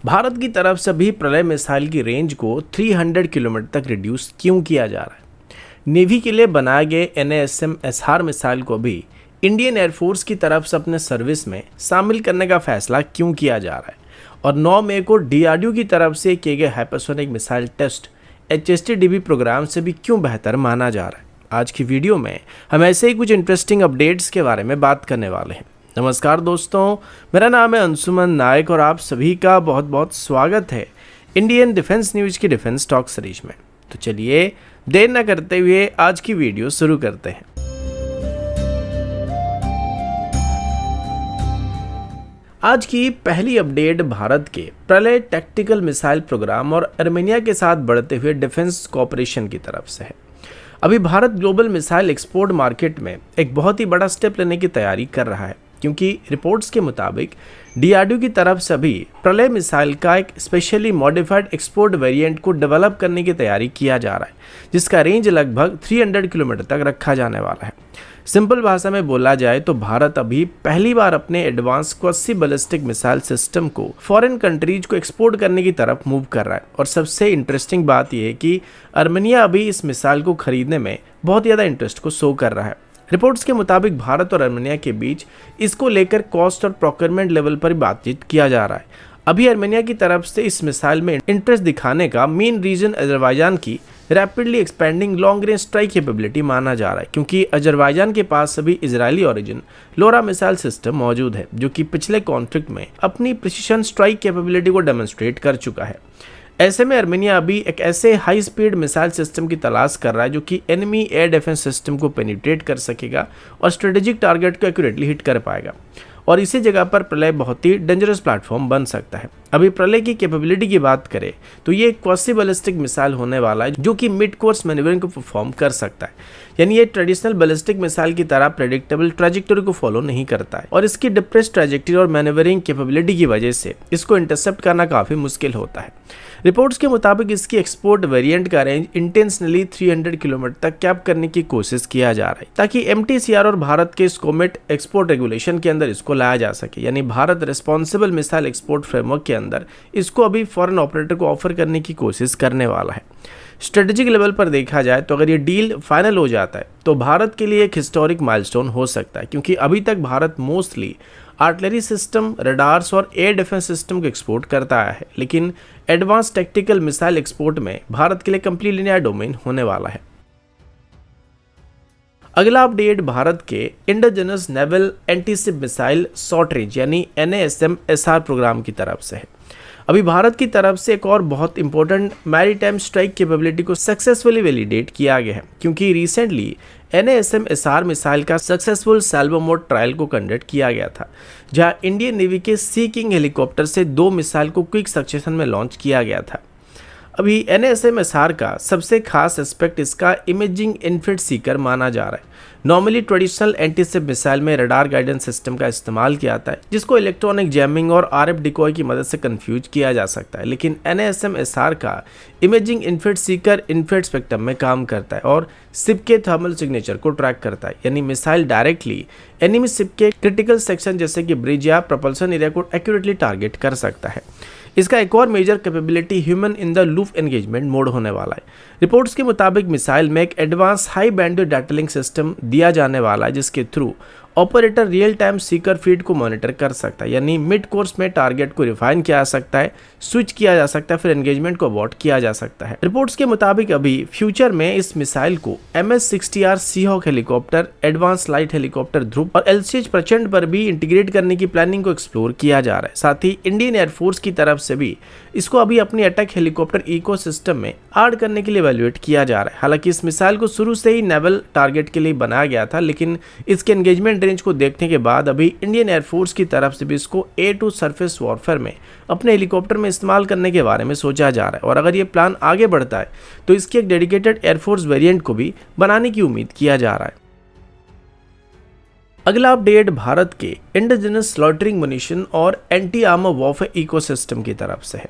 भारत की तरफ से भी प्रलय मिसाइल की रेंज को 300 किलोमीटर तक रिड्यूस क्यों किया जा रहा है? नेवी के लिए बनाए गए NASM-SR मिसाइल को भी इंडियन एयरफोर्स की तरफ से अपने सर्विस में शामिल करने का फैसला क्यों किया जा रहा है? और 9 मई को DRDO की तरफ से किए गए hypersonic missile test HST-DB programme से भी क्यों बेहतर माना जा रहा है? आज की वीडियो में हम ऐसे ही कुछ इंटरेस्टिंग अपडेट्स के बारे में बात करने वाले हैं। नमस्कार दोस्तों, मेरा नाम है अंशुमन नायक और आप सभी का बहुत बहुत स्वागत है इंडियन डिफेंस न्यूज की डिफेंस टॉक सीरीज में। तो चलिए देर न करते हुए आज की वीडियो शुरू करते हैं। आज की पहली अपडेट भारत के प्रलय टैक्टिकल मिसाइल प्रोग्राम और आर्मेनिया के साथ बढ़ते हुए डिफेंस कोऑपरेशन की तरफ से है। अभी Bharat global missile export market में एक बहुत ही बड़ा स्टेप लेने की तैयारी कर रहा है, क्योंकि रिपोर्ट्स के मुताबिक DRDO की तरफ से भी प्रलय मिसाइल का एक स्पेशली मॉडिफाइड एक्सपोर्ट वेरिएंट को डेवलप करने की तैयारी किया जा रहा है, जिसका रेंज लगभग 300 किलोमीटर तक रखा जाने वाला है। सिंपल भाषा में बोला जाए तो भारत अभी पहली बार अपने advance quasi ballistic missile system को फॉरेन कंट्रीज को एक्सपोर्ट करने की तरफ मूव कर रहा है। और सबसे इंटरेस्टिंग बात यह है कि आर्मेनिया अभी इस मिसाइल को खरीदने में बहुत ज़्यादा इंटरेस्ट को शो कर रहा है। रिपोर्ट्स के मुताबिक भारत और आर्मेनिया के बीच इसको लेकर कॉस्ट और प्रोक्योरमेंट लेवल पर बातचीत किया जा रहा है। अभी आर्मेनिया की तरफ से इस मिसाइल में इंटरेस्ट दिखाने का मेन रीजन अजरबैजान की rapidly expanding long range strike capability माना जा रहा है, क्योंकि अजरबैजान के पास सभी इजरायली ओरिजिन लोरा मिसाइल सिस्टम मौजूद है, जो कि पिछले कॉन्फ्लिक्ट में अपनी प्रिसिशन स्ट्राइक कैपेबिलिटी को डेमोन्स्ट्रेट कर चुका है। ऐसे में आर्मेनिया अभी एक ऐसे हाई स्पीड मिसाइल सिस्टम की तलाश कर रहा है जो कि एनिमी एयर डिफेंस सिस्टम को पेनिट्रेट कर सकेगा और स्ट्रेटेजिक टारगेट को एक्यूरेटली हिट कर पाएगा। और इसी जगह पर प्रलय बहुत ही डेंजरस प्लेटफॉर्म बन सकता है। अभी प्रलय की कैपेबिलिटी की बात करें तो ये एक क्वासी बैलिस्टिक मिसाइल होने वाला है जो कि मिड कोर्स मैन्यूवरिंग को परफॉर्म कर सकता है, यानी ये ट्रेडिशनल बैलिस्टिक मिसाइल की तरह प्रेडिक्टेबल ट्रैजेक्टरी को फॉलो नहीं करता है और इसकी डिप्रेस ट्रैजेक्टरी और मैन्यूवरिंग कैपेबिलिटी की वजह से इसको इंटरसेप्ट करना काफी मुश्किल होता है। रिपोर्ट्स के मुताबिक इसकी एक्सपोर्ट वेरिएंट का रेंज इंटेंशनली 300 किलोमीटर तक कैप करने की कोशिश किया जा रहा है, ताकि MTCR और भारत के स्कोमेट एक्सपोर्ट रेगुलेशन के अंदर इसको लाया जा सके, यानी Bharat responsible missile export framework के अंदर इसको अभी फॉरेन ऑपरेटर को ऑफर करने की कोशिश करने वाला है। स्ट्रेटेजिक लेवल पर देखा जाए तो अगर ये डील फाइनल हो जाता है तो भारत के लिए एक हिस्टोरिक माइलस्टोन हो सकता है, क्योंकि अभी तक Bharat mostly artillery system, radars और एयर डिफेंस सिस्टम को एक्सपोर्ट करता आया है, लेकिन एडवांस टैक्टिकल मिसाइल एक्सपोर्ट में भारत के लिए कंप्लीटली नया डोमेन होने वाला है। अगला अपडेट भारत के indigenous naval anti-ship missile short range यानी NASM-SR प्रोग्राम की तरफ से है। अभी भारत की तरफ से एक और बहुत इंपॉर्टेंट मैरीटाइम स्ट्राइक कैपेबिलिटी को सक्सेसफुली वैलिडेट किया गया है, क्योंकि रिसेंटली NASM-SR मिसाइल का सक्सेसफुल सैल्वो मोड ट्रायल को कंडक्ट किया गया था, जहां इंडियन नेवी के सी किंग हेलीकॉप्टर से 2 मिसाइल को क्विक सक्सेशन में लॉन्च किया गया था। अभी NASM-SR का सबसे खास एस्पेक्ट इसका इमेजिंग इन्फिट सीकर माना जा रहा है। नॉर्मली ट्रेडिशनल एंटी-शिप मिसाइल में रडार गाइडेंस सिस्टम का इस्तेमाल किया जाता है, जिसको इलेक्ट्रॉनिक जैमिंग और RF डिकॉय की मदद से कंफ्यूज किया जा सकता है, लेकिन NASM-SR का इमेजिंग इन्फिट सीकर इन्फिट स्पेक्ट्रम में काम करता है और शिप के थर्मल सिग्नेचर को ट्रैक करता है, यानी मिसाइल डायरेक्टली एनिमी शिप के क्रिटिकल सेक्शन जैसे कि ब्रिज या प्रोपल्सन एरिया को एक्यूरेटली टारगेट कर सकता है। इसका एक और major capability human in the loop engagement mode होने वाला है। रिपोर्ट्स के मुताबिक मिसाइल में एक advance high bandwidth data link system दिया जाने वाला है, जिसके through operator real time seeker feed को मॉनिटर कर सकता है, यानी मिड कोर्स में टारगेट को रिफाइन किया जा सकता है, स्विच किया जा सकता है, फिर एंगेजमेंट को अबॉर्ट किया जा सकता है। रिपोर्ट्स के मुताबिक अभी फ्यूचर में इस मिसाइल को MS-60R Seahawk helicopter, advance light helicopter Dhruv और LCH प्रचंड पर भी इंटीग्रेट करने की प्लानिंग को एक्सप्लोर किया जा रहा है। साथ ही इंडियन एयरफोर्स की तरफ से भी इसको अभी अपनी अटैक हेलीकॉप्टर इकोसिस्टम में ऐड करने के लिए इवैल्यूएट किया जा रहा है। हालांकि इस मिसाइल को शुरू से ही नेवल टारगेट के लिए बनाया गया था, लेकिन इसके एंगेजमेंट रेंज को देखने के बाद अभी इंडियन एयरफोर्स की तरफ से भी इसको A2 सरफेस वॉरफेयर में अपने हेलीकॉप्टर में इस्तेमाल करने के बारे में सोचा जा रहा है। और अगर ये प्लान आगे बढ़ता है तो इसकी एक डेडिकेटेड एयरफोर्स वेरिएंट को भी बनाने की उम्मीद किया जा रहा है। अगला अपडेट भारत के इंडिजिनस लॉटरिंग मुनिशन और एंटी आर्मर वॉरफेयर इकोसिस्टम की तरफ से है।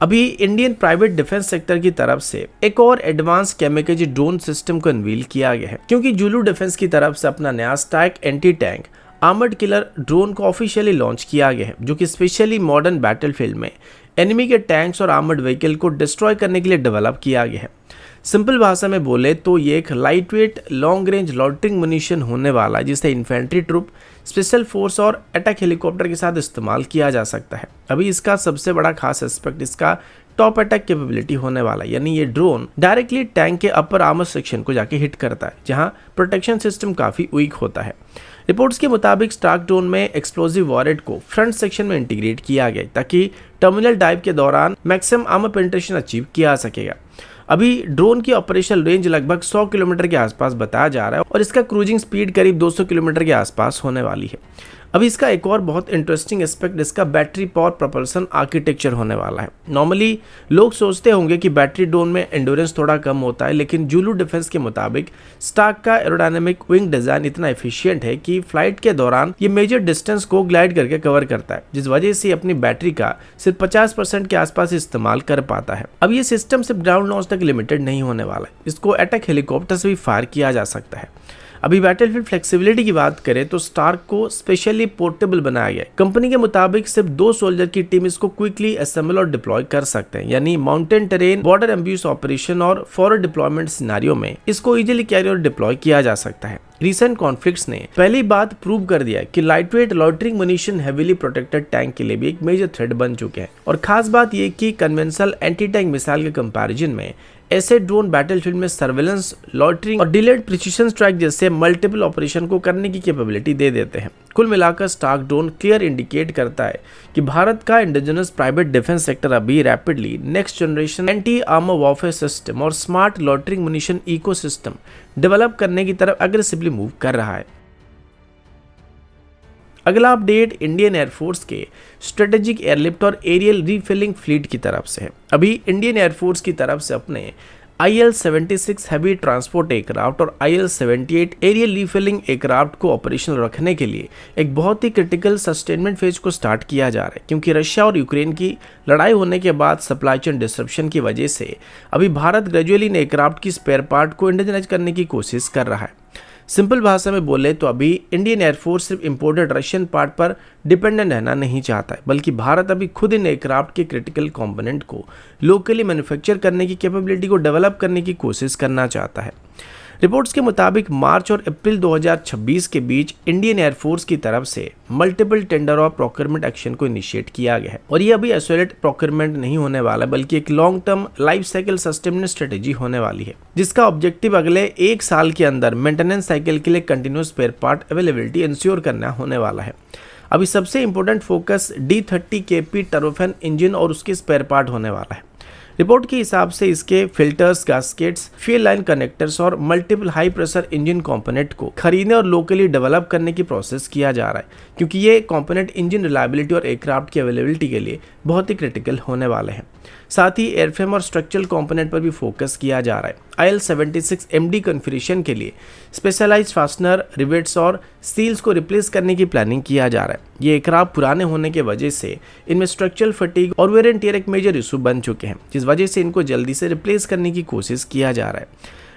अभी इंडियन प्राइवेट डिफेंस सेक्टर की तरफ से एक और एडवांस कैमिकेजी ड्रोन सिस्टम को अनवील किया गया है, क्योंकि जुलू डिफेंस की तरफ से अपना नया stack anti tank armoured killer drone को ऑफिशियली लॉन्च किया गया है, जो कि स्पेशली मॉडर्न बैटलफील्ड में एनिमी के टैंक्स और आर्मर्ड व्हीकल को डिस्ट्रॉय करने के लिए डेवलप किया गया है। सिंपल भाषा में बोले तो ये एक light weight long range lautering munition होने वाला है, जिसे इन्फेंट्री ट्रुप, स्पेशल फोर्स और अटैक हेलीकॉप्टर के साथ इस्तेमाल किया जा सकता है। अभी इसका सबसे बड़ा खास एस्पेक्ट इसका टॉप अटैक कैपेबिलिटी होने वाला है, यानी ये ड्रोन डायरेक्टली टैंक के अपर आर्मर सेक्शन को जाके हिट करता है, जहां प्रोटेक्शन सिस्टम काफी वीक होता है। रिपोर्ट्स के मुताबिक स्टार्क ड्रोन में एक्सप्लोजिव वॉरेट को फ्रंट सेक्शन में इंटीग्रेट किया गया ताकि टर्मिनल डाइव के दौरान मैक्सिमम आर्मर पेनिट्रेशन अचीव किया जा सकेगा। अभी ड्रोन की ऑपरेशनल रेंज लगभग 100 किलोमीटर के आसपास बताया जा रहा है और इसका क्रूजिंग स्पीड करीब 200 किलोमीटर के आसपास होने वाली है। अभी इसका एक और बहुत इंटरेस्टिंग एस्पेक्ट इसका बैटरी पावर प्रोपल्सन आर्किटेक्चर होने वाला है। नॉर्मली लोग सोचते होंगे कि बैटरी ड्रोन में एंडोरेंस थोड़ा कम होता है, लेकिन जुलू डिफेंस के मुताबिक स्टार्क का एरोडायनामिक विंग डिजाइन इतना एफिशिएंट है कि फ्लाइट के दौरान ये मेजर डिस्टेंस को ग्लाइड करके कवर करता है, जिस वजह से अपनी बैटरी का सिर्फ 50% के आसपास इस्तेमाल कर पाता है। अब ये सिस्टम सिर्फ ग्राउंड लॉन्च तक लिमिटेड नहीं होने वाला है, इसको अटैक हेलीकॉप्टर से भी फायर किया जा सकता है। अभी बैटलफील्ड फ्लेक्सिबिलिटी की बात करें तो स्टार्क को स्पेशली पोर्टेबल बनाया गया है। कंपनी के मुताबिक सिर्फ 2 सोल्जर की टीम इसको क्विकली असेंबल और डिप्लॉय कर सकते हैं, यानी माउंटेन टेरेन, बॉर्डर एम्ब्यूस ऑपरेशन और फॉरवर्ड डिप्लॉयमेंट सिनेरियो में इसको इजीली कैरी और डिप्लॉय किया जा सकता है। रिसेंट कॉन्फ्लिक्ट्स ने पहली बात प्रूव कर दिया कि lightweight lautering munition heavily protected tank के लिए भी एक मेजर थ्रेट बन चुके हैं। और खास बात ये कि कन्वेंशनल एंटी टैंक मिसाइल के कंपैरिजन में ऐसे ड्रोन बैटलफील्ड में सर्वेलेंस, लॉटरिंग और डिलेड प्रिसिशन स्ट्राइक जैसे मल्टीपल ऑपरेशन को करने की कैपेबिलिटी दे देते हैं। कुल मिलाकर स्टार्क ड्रोन क्लियर इंडिकेट करता है कि भारत का इंडिजिनस प्राइवेट डिफेंस सेक्टर अभी rapidly next generation anti armour warfare system और smart loitering munition ecosystem develop करने की तरफ अग्रेसिवली मूव कर रहा है। अगला अपडेट इंडियन एयरफोर्स के स्ट्रेटेजिक एयरलिफ्ट और एरियल रीफिलिंग फ्लीट की तरफ से है। अभी इंडियन एयरफोर्स की तरफ से अपने IL-76 हैवी ट्रांसपोर्ट एयरक्राफ्ट और IL-78 एरियल रीफिलिंग एयरक्राफ्ट को ऑपरेशनल रखने के लिए एक बहुत ही क्रिटिकल सस्टेनमेंट फेज को स्टार्ट किया जा रहा है, क्योंकि रशिया और यूक्रेन की लड़ाई होने के बाद सप्लाई चेन डिसरप्शन की वजह से अभी भारत ग्रेजुअली इन एयरक्राफ्ट की स्पेयर पार्ट को इंडिजनाइज करने की कोशिश कर रहा है। सिंपल भाषा में बोले तो अभी इंडियन एयरफोर्स सिर्फ इंपोर्टेड रशियन पार्ट पर डिपेंडेंट रहना नहीं चाहता है, बल्कि भारत अभी खुद इन एयरक्राफ्ट के क्रिटिकल कंपोनेंट को लोकली मैन्युफैक्चर करने की कैपेबिलिटी को डेवलप करने की कोशिश करना चाहता है। रिपोर्ट्स के मुताबिक मार्च और अप्रैल 2026 के बीच इंडियन एयरफोर्स की तरफ से मल्टीपल टेंडर और प्रोक्योरमेंट एक्शन को इनिशिएट किया गया है और ये अभी आइसोलेट प्रोक्योरमेंट नहीं होने वाला, बल्कि एक long term life cycle sustenance strategy होने वाली है, जिसका ऑब्जेक्टिव अगले 1 साल के अंदर मेंटेनेंस साइकिल के लिए continuous spare part availability ensure करना होने वाला है। अभी सबसे important focus D30 KP turbofan engine और उसके स्पेयर पार्ट होने वाला है। रिपोर्ट के हिसाब से इसके फिल्टर्स, गास्केट्स, फ्यूल लाइन कनेक्टर्स और multiple high pressure engine component को खरीदने और लोकली डेवलप करने की प्रोसेस किया जा रहा है, क्योंकि ये कंपोनेंट इंजन रिलायबिलिटी और एयरक्राफ्ट की अवेलेबिलिटी के लिए बहुत ही क्रिटिकल होने वाले हैं। साथ ही एयरफ्रेम और स्ट्रक्चरल कंपोनेंट पर भी फोकस किया जा रहा है। IL-76 MD कॉन्फ़िगरेशन के लिए स्पेशलाइज्ड फास्टनर, रिवेट्स और सील्स को रिप्लेस करने की प्लानिंग किया जा रहा है। ये एयरक्राफ्ट पुराने होने की वजह से इनमें स्ट्रक्चरल फटीग और वेयर एंड टियर एक मेजर इशू बन चुके हैं, जिस वजह से इनको जल्दी से रिप्लेस करने की कोशिश किया जा रहा है।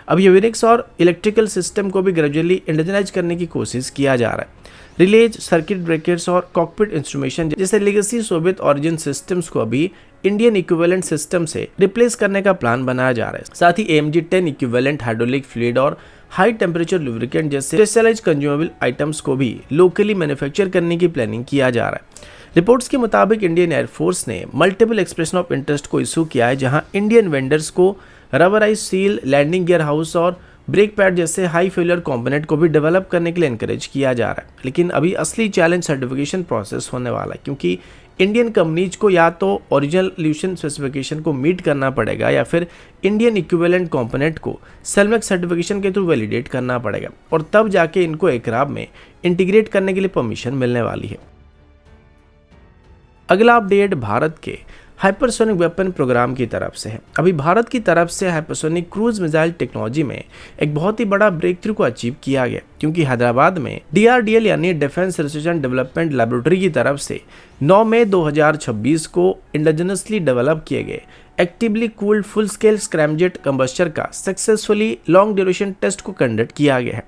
अब एविनिक्स और इलेक्ट्रिकल सिस्टम को भी ग्रेजुअली इंडिजनाइज करने की कोशिश किया जा रहा है। रिलेज, सर्किट ब्रेकर्स और कॉकपिट इंस्ट्रूमेंटेशन जैसे लेगेसी सोवियत ऑरिजिन सिस्टम्स को अभी इंडियन इक्विवेलेंट सिस्टम से रिप्लेस करने का प्लान बनाया जा रहा है। साथ ही AMG 10 इक्विवेलेंट हाइड्रोलिक फ्लूइड और हाई टेम्परेचर लुब्रिकेंट जैसे स्पेशलाइज्ड कंज्यूमेबल आइटम्स को भी लोकली मैन्युफैक्चर करने की प्लानिंग किया जा रहा है। रिपोर्ट्स के मुताबिक इंडियन एयरफोर्स ने मल्टीपल एक्सप्रेशन ऑफ इंटरेस्ट को इशू किया है, जहां इंडियन वेंडर्स को rubberised seal, landing gear house और ब्रेक पैड जैसे हाई फेलियर कंपोनेंट को भी डेवलप करने के लिए एनकरेज किया जा रहा है। लेकिन अभी असली चैलेंज सर्टिफिकेशन प्रोसेस होने वाला है, क्योंकि इंडियन कंपनीज को या तो ओरिजिनल सॉल्यूशन स्पेसिफिकेशन को मीट करना पड़ेगा या फिर इंडियन इक्विवेलेंट कंपोनेंट को सेल्मेक सर्टिफिकेशन के थ्रू वैलिडेट करना पड़ेगा, और तब जाके इनको एयरक्राफ्ट में इंटीग्रेट करने के लिए परमिशन मिलने वाली है। अगला अपडेट भारत के हाइपरसोनिक वेपन प्रोग्राम की तरफ से है। अभी भारत की तरफ से हाइपरसोनिक क्रूज मिसाइल टेक्नोलॉजी में एक बहुत ही बड़ा ब्रेक थ्रू को अचीव किया गया, क्योंकि हैदराबाद में DRDL यानी defence research and development laboratory की तरफ से 9 मई 2026 को इंडिजिनसली डेवलप किए गए actively cooled full scale scramjet combustor का सक्सेसफुली लॉन्ग ड्यूरेशन टेस्ट को कंडक्ट किया गया है।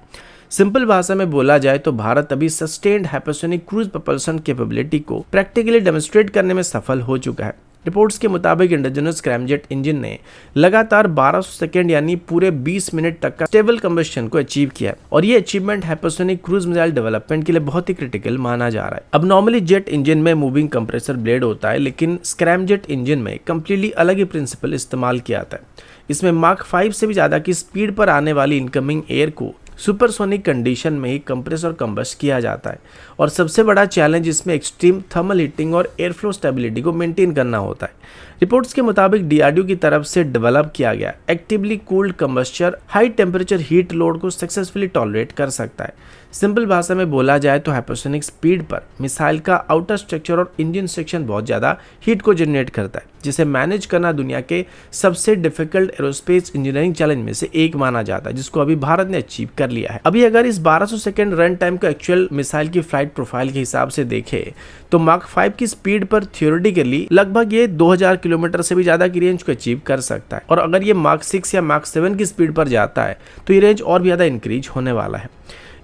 सिंपल भाषा में बोला जाए तो भारत अभी sustained hypersonic cruise propulsion capability को प्रैक्टिकली डेमोन्स्ट्रेट करने में सफल हो चुका है। रिपोर्ट्स के मुताबिक इंडिजिनस स्क्रैमजेट इंजन ने लगातार 1200 सेकेंड यानी पूरे 20 मिनट तक का स्टेबल कंबस्शन को अचीव किया और ये achievement hypersonic cruise missile development के लिए बहुत ही क्रिटिकल माना जा रहा है। अब नॉर्मली जेट इंजन में मूविंग कंप्रेसर ब्लेड होता है, लेकिन स्क्रैमजेट इंजन में कंप्लीटली अलग ही प्रिंसिपल इस्तेमाल किया जाता है। इसमें मार्क 5 से भी ज़्यादा की स्पीड पर आने वाली इनकमिंग एयर को सुपरसोनिक कंडीशन में ही कंप्रेस और कंबस्ट किया जाता है और सबसे बड़ा चैलेंज इसमें एक्सट्रीम थर्मल हीटिंग और एयर फ्लो स्टेबिलिटी को मेंटेन करना होता है। रिपोर्ट्स के मुताबिक डीआरडीओ की तरफ से डेवलप किया गया actively cooled combustor high temperature heat load को सक्सेसफुली टॉलरेट कर सकता है। सिंपल भाषा में बोला जाए तो हाइपरसोनिक स्पीड पर मिसाइल का आउटर स्ट्रक्चर और इंजन सेक्शन बहुत ज़्यादा हीट को जनरेट करता है, जिसे मैनेज करना दुनिया के सबसे डिफिकल्ट एरोस्पेस इंजीनियरिंग चैलेंज में से एक माना जाता है, जिसको अभी भारत ने अचीव कर लिया है। अभी अगर इस 1200 सेकेंड रन टाइम को एक्चुअल मिसाइल की फ्लाइट प्रोफाइल के हिसाब से देखें तो मार्क 5 की स्पीड पर थियोरेटिकली लगभग ये 2000 किलोमीटर से भी ज़्यादा की रेंज को अचीव कर सकता है और अगर ये मार्क 6 या मार्क 7 की स्पीड पर जाता है तो ये रेंज और भी ज़्यादा इंक्रीज होने वाला है।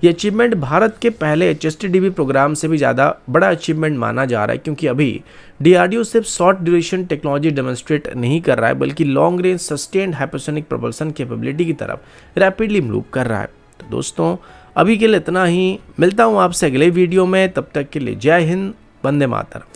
ये अचीवमेंट भारत के पहले HSTDB प्रोग्राम से भी ज़्यादा बड़ा अचीवमेंट माना जा रहा है, क्योंकि अभी डीआरडीओ सिर्फ शॉर्ट ड्यूरेशन टेक्नोलॉजी डेमोन्स्ट्रेट नहीं कर रहा है बल्कि long range sustained hypersonic propulsion capability की तरफ रैपिडली मूव कर रहा है। तो दोस्तों अभी के लिए इतना ही, मिलता हूँ आपसे अगले वीडियो में, तब तक के लिए जय हिंद, वंदे मातरम।